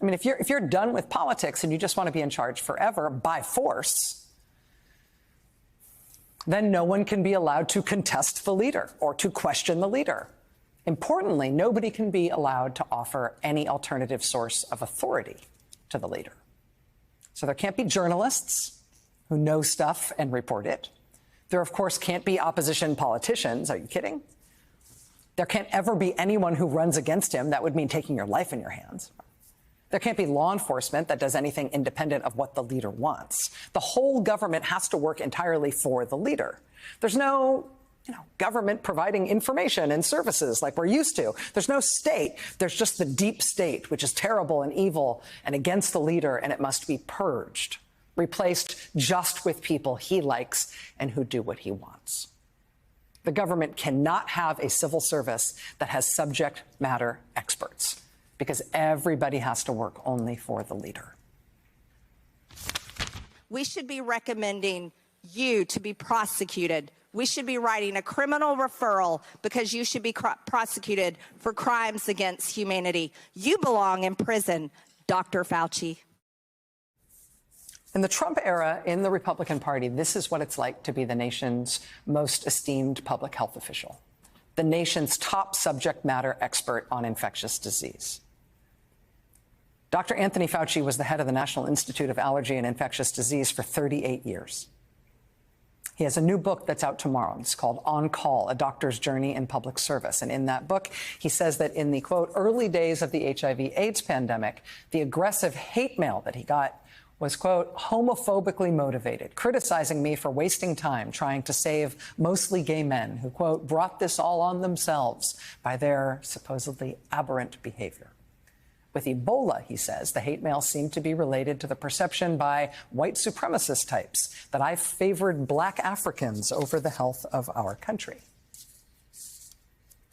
I mean, if you're done with politics and you just want to be in charge forever by force, then no one can be allowed to contest the leader or to question the leader. Importantly, nobody can be allowed to offer any alternative source of authority to the leader. So there can't be journalists who know stuff and report it. There, of course, can't be opposition politicians. Are you kidding? There can't ever be anyone who runs against him. That would mean taking your life in your hands. There can't be law enforcement that does anything independent of what the leader wants. The whole government has to work entirely for the leader. There's no, government providing information and services like we're used to. There's no state. There's just the deep state, which is terrible and evil and against the leader, and it must be purged, replaced just with people he likes and who do what he wants. The government cannot have a civil service that has subject matter experts, because everybody has to work only for the leader. We should be recommending you to be prosecuted. We should be writing a criminal referral because you should be prosecuted for crimes against humanity. You belong in prison, Dr. Fauci. In the Trump era, in the Republican Party, this is what it's like to be the nation's most esteemed public health official, the nation's top subject matter expert on infectious disease. Dr. Anthony Fauci was the head of the National Institute of Allergy and Infectious Disease for 38 years. He has a new book that's out tomorrow. It's called On Call, A Doctor's Journey in Public Service. And in that book, he says that in the, quote, early days of the HIV/AIDS pandemic, the aggressive hate mail that he got was, quote, homophobically motivated, criticizing me for wasting time trying to save mostly gay men who, quote, brought this all on themselves by their supposedly aberrant behavior. With Ebola, he says, the hate mail seemed to be related to the perception by white supremacist types that I favored black Africans over the health of our country.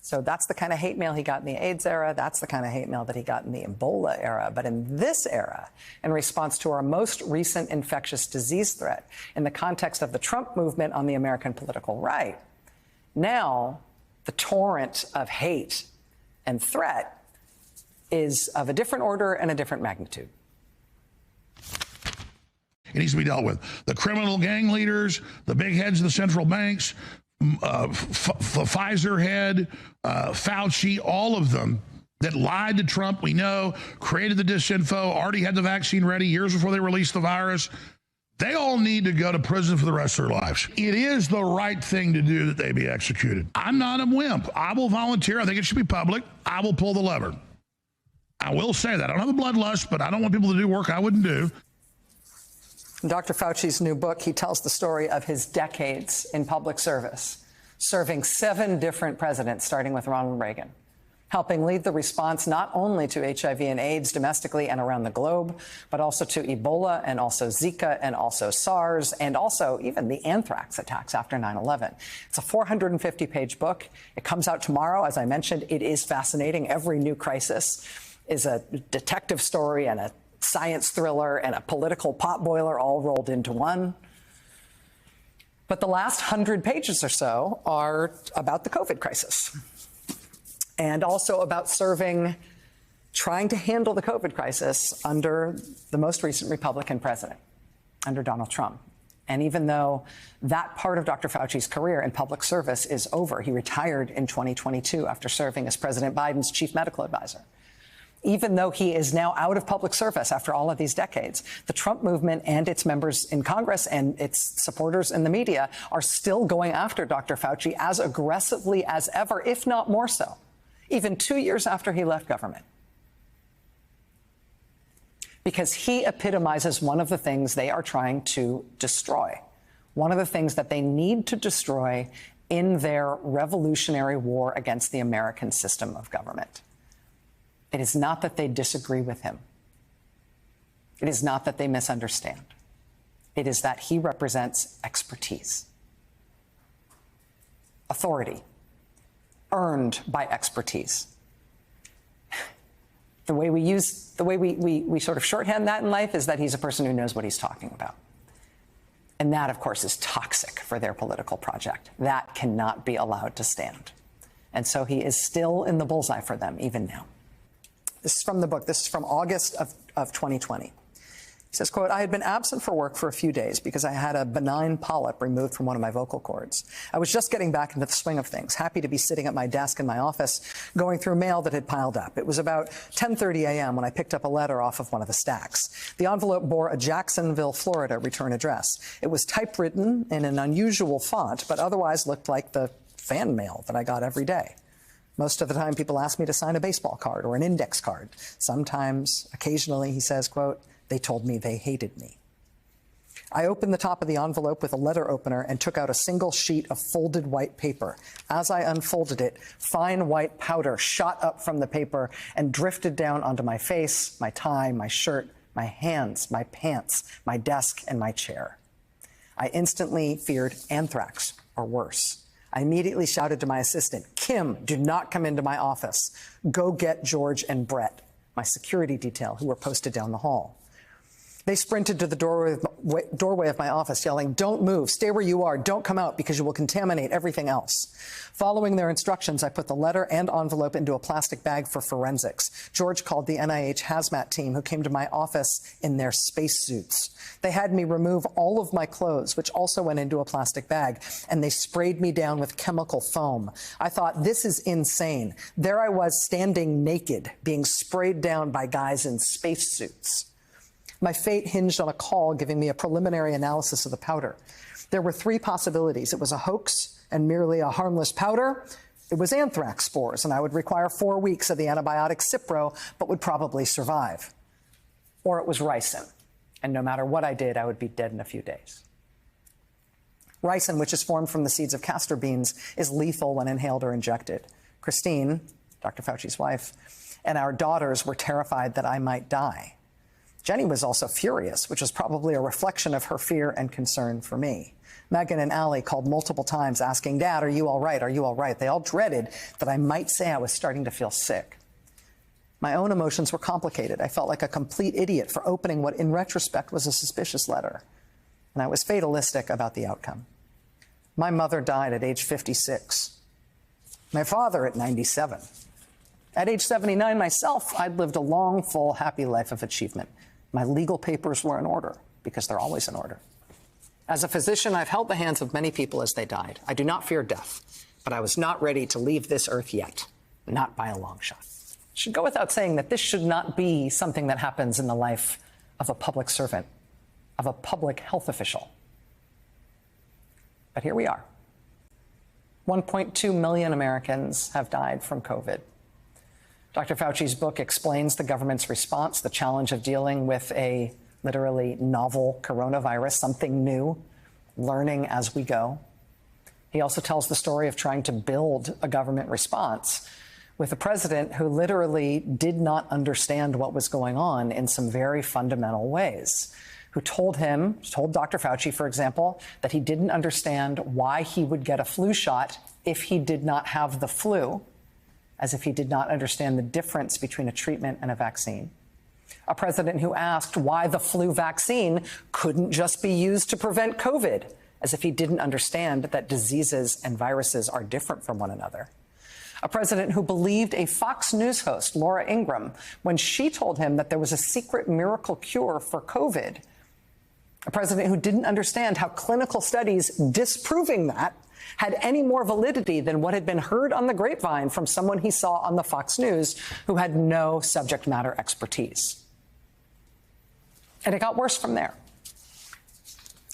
So that's the kind of hate mail he got in the AIDS era. That's the kind of hate mail that he got in the Ebola era. But in this era, in response to our most recent infectious disease threat, in the context of the Trump movement on the American political right, now the torrent of hate and threat is of a different order and a different magnitude. It needs to be dealt with. The criminal gang leaders, the big heads of the central banks, Pfizer head, Fauci, all of them that lied to Trump, we know, created the disinfo, already had the vaccine ready years before they released the virus. They all need to go to prison for the rest of their lives. It is the right thing to do that they be executed. I'm not a wimp. I will volunteer. I think it should be public. I will pull the lever. I will say that. I don't have a bloodlust, but I don't want people to do work I wouldn't do. In Dr. Fauci's new book, he tells the story of his decades in public service, serving 7 different presidents, starting with Ronald Reagan, helping lead the response not only to HIV and AIDS domestically and around the globe, but also to Ebola and also Zika and also SARS and also even the anthrax attacks after 9/11. It's a 450-page book. It comes out tomorrow. As I mentioned, it is fascinating. Every new crisis is a detective story and a science thriller and a political potboiler all rolled into one. But the last 100 pages or so are about the COVID crisis and also about trying to handle the COVID crisis under the most recent Republican president, under Donald Trump. And even though that part of Dr. Fauci's career in public service is over, he retired in 2022 after serving as President Biden's chief medical advisor. Even though he is now out of public service after all of these decades, the Trump movement and its members in Congress and its supporters in the media are still going after Dr. Fauci as aggressively as ever, if not more so, even 2 years after he left government. Because he epitomizes one of the things they are trying to destroy, one of the things that they need to destroy in their revolutionary war against the American system of government. It is not that they disagree with him. It is not that they misunderstand. It is that he represents expertise, authority, earned by expertise. The way we sort of shorthand that in life is that he's a person who knows what he's talking about. And that, of course, is toxic for their political project. That cannot be allowed to stand. And so he is still in the bullseye for them, even now. This is from the book. This is from August of 2020. He says, quote, I had been absent for work for a few days because I had a benign polyp removed from one of my vocal cords. I was just getting back into the swing of things, happy to be sitting at my desk in my office, going through mail that had piled up. It was about 10:30 a.m. when I picked up a letter off of one of the stacks. The envelope bore a Jacksonville, Florida return address. It was typewritten in an unusual font, but otherwise looked like the fan mail that I got every day. Most of the time, people ask me to sign a baseball card or an index card. Sometimes, occasionally, he says, quote, they told me they hated me. I opened the top of the envelope with a letter opener and took out a single sheet of folded white paper. As I unfolded it, fine white powder shot up from the paper and drifted down onto my face, my tie, my shirt, my hands, my pants, my desk, and my chair. I instantly feared anthrax or worse. I immediately shouted to my assistant, Kim, do not come into my office. Go get George and Brett, my security detail, who were posted down the hall. They sprinted to the doorway of my office, yelling, don't move, stay where you are, don't come out because you will contaminate everything else. Following their instructions, I put the letter and envelope into a plastic bag for forensics. George called the NIH hazmat team who came to my office in their spacesuits. They had me remove all of my clothes, which also went into a plastic bag, and they sprayed me down with chemical foam. I thought, this is insane. There I was standing naked, being sprayed down by guys in spacesuits. My fate hinged on a call giving me a preliminary analysis of the powder. There were three possibilities. It was a hoax and merely a harmless powder. It was anthrax spores, and I would require 4 weeks of the antibiotic Cipro, but would probably survive. Or it was ricin, and no matter what I did, I would be dead in a few days. Ricin, which is formed from the seeds of castor beans, is lethal when inhaled or injected. Christine, Dr. Fauci's wife, and our daughters were terrified that I might die. Jenny was also furious, which was probably a reflection of her fear and concern for me. Megan and Allie called multiple times asking, Dad, are you all right? Are you all right? They all dreaded that I might say I was starting to feel sick. My own emotions were complicated. I felt like a complete idiot for opening what in retrospect was a suspicious letter. And I was fatalistic about the outcome. My mother died at age 56. My father at 97. At age 79 myself, I'd lived a long, full, happy life of achievement. My legal papers were in order, because they're always in order. As a physician, I've held the hands of many people as they died. I do not fear death, but I was not ready to leave this earth yet, not by a long shot. It should go without saying that this should not be something that happens in the life of a public servant, of a public health official. But here we are. 1.2 million Americans have died from COVID. Dr. Fauci's book explains the government's response, the challenge of dealing with a literally novel coronavirus, something new, learning as we go. He also tells the story of trying to build a government response with a president who literally did not understand what was going on in some very fundamental ways, who told Dr. Fauci, for example, that he didn't understand why he would get a flu shot if he did not have the flu, as if he did not understand the difference between a treatment and a vaccine. A president who asked why the flu vaccine couldn't just be used to prevent COVID, as if he didn't understand that diseases and viruses are different from one another. A president who believed a Fox News host, Laura Ingraham, when she told him that there was a secret miracle cure for COVID. A president who didn't understand how clinical studies disproving that had any more validity than what had been heard on the grapevine from someone he saw on the Fox News who had no subject matter expertise. And it got worse from there.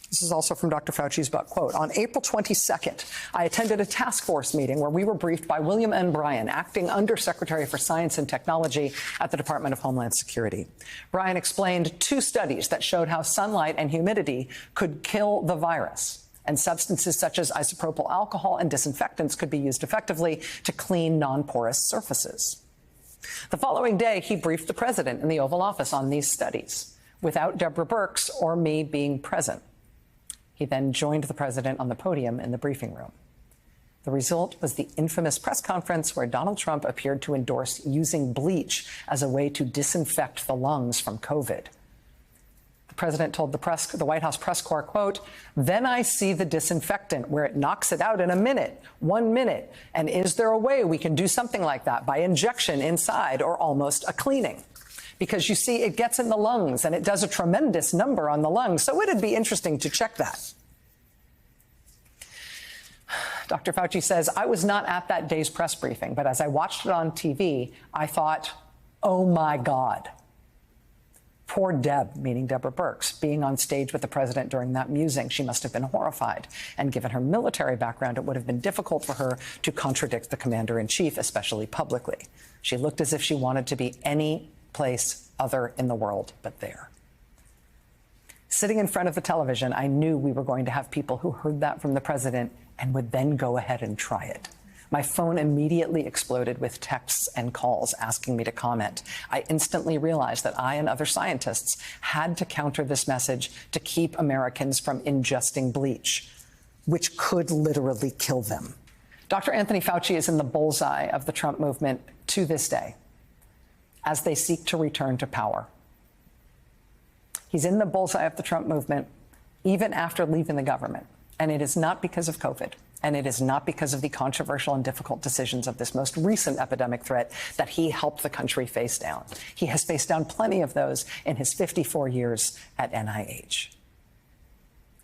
This is also from Dr. Fauci's book. Quote, on April 22nd, I attended a task force meeting where we were briefed by William N. Bryan, acting Undersecretary for Science and Technology at the Department of Homeland Security. Bryan explained 2 studies that showed how sunlight and humidity could kill the virus, and substances such as isopropyl alcohol and disinfectants could be used effectively to clean non-porous surfaces. The following day, he briefed the president in the Oval Office on these studies, without Deborah Birx or me being present. He then joined the president on the podium in the briefing room. The result was the infamous press conference where Donald Trump appeared to endorse using bleach as a way to disinfect the lungs from COVID. The president told the White House press corps, quote, "Then I see the disinfectant where it knocks it out in a minute, 1 minute. And is there a way we can do something like that by injection inside or almost a cleaning? Because you see, it gets in the lungs and it does a tremendous number on the lungs. So it'd be interesting to check that." Dr. Fauci says, "I was not at that day's press briefing, but as I watched it on TV, I thought, oh my God." Poor Deb, meaning Deborah Birx, being on stage with the president during that musing, she must have been horrified. And given her military background, it would have been difficult for her to contradict the commander-in-chief, especially publicly. She looked as if she wanted to be any place other in the world but there. Sitting in front of the television, I knew we were going to have people who heard that from the president and would then go ahead and try it. My phone immediately exploded with texts and calls asking me to comment. I instantly realized that I and other scientists had to counter this message to keep Americans from ingesting bleach, which could literally kill them. Dr. Anthony Fauci is in the bullseye of the Trump movement to this day as they seek to return to power. He's in the bullseye of the Trump movement even after leaving the government. And it is not because of COVID. And it is not because of the controversial and difficult decisions of this most recent epidemic threat that he helped the country face down. He has faced down plenty of those in his 54 years at NIH.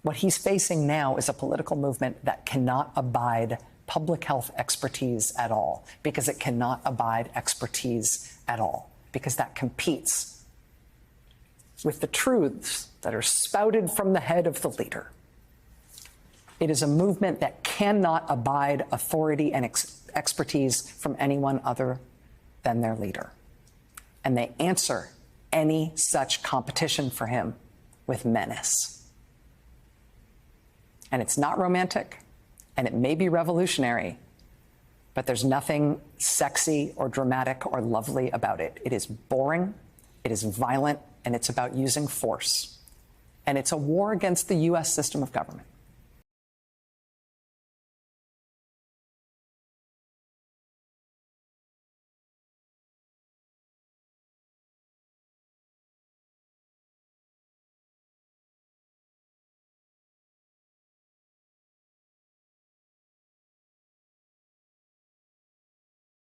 What he's facing now is a political movement that cannot abide public health expertise at all, because it cannot abide expertise at all, because that competes with the truths that are spouted from the head of the leader. It is a movement that cannot abide authority and expertise from anyone other than their leader. And they answer any such competition for him with menace. And it's not romantic, and it may be revolutionary, but there's nothing sexy or dramatic or lovely about it. It is boring, it is violent, and it's about using force. And it's a war against the U.S. system of government.